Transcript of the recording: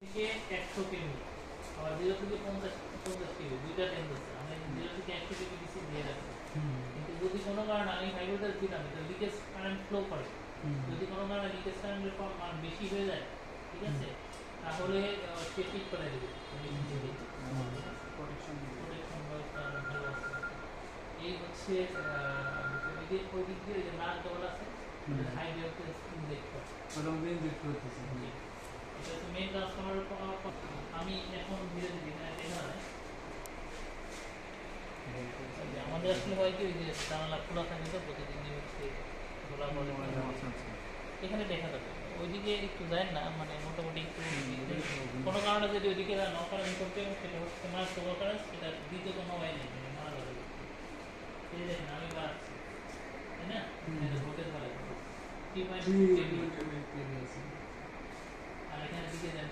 থেকে 100 কেবি আবার 0 থেকে 50 কেবি দুইটা রেঞ্জ আছে। আমি 0 থেকে 100 কেবি ডিসি দিয়ে রাখি। কিন্তু যদি কোনো কারণে আমি 5 ভোল্টেজ দিলাম তো লিকেজ কারেন্ট ফ্লো করে। যদি কোনো কারণে লিকেজ কারেন্টের মান বেশি হয়ে যায়, ঠিক আছে, তাহলে সে ঠিক করে দেবে। প্রোটেকশন ব্যবস্থা ভালো আছে। এই হচ্ছে ওই দিক দিয়ে যে নাট ডবল আছে, হাই ভোল্টেজ ইনজেক্ট করে। এটা হচ্ছে মেইন ট্রান্সফরমারের। আমি এখন ধীরে ধীরে দেখা যায় আমাদের আসলে হয় কি, ওই যে জানালা খোলা থাকে তো প্রতিদিন হচ্ছে খোলা বলে এখানে দেখা যাবে। ওইদিকে একটু যায় না, মানে মোটামুটি একটু কোনো কারণে যদি ওইদিকে নকারেন্স করতে এবং সেটা হচ্ছে মাস ওভারকারেন্স, সেটা দিতে কোনো ওয়াই নেই, মানে মারা যাবে। এই দেখেন আমি বাড়ছি, তাই না? ভোটের ভালো 3.2 আর এখানে দিকে যান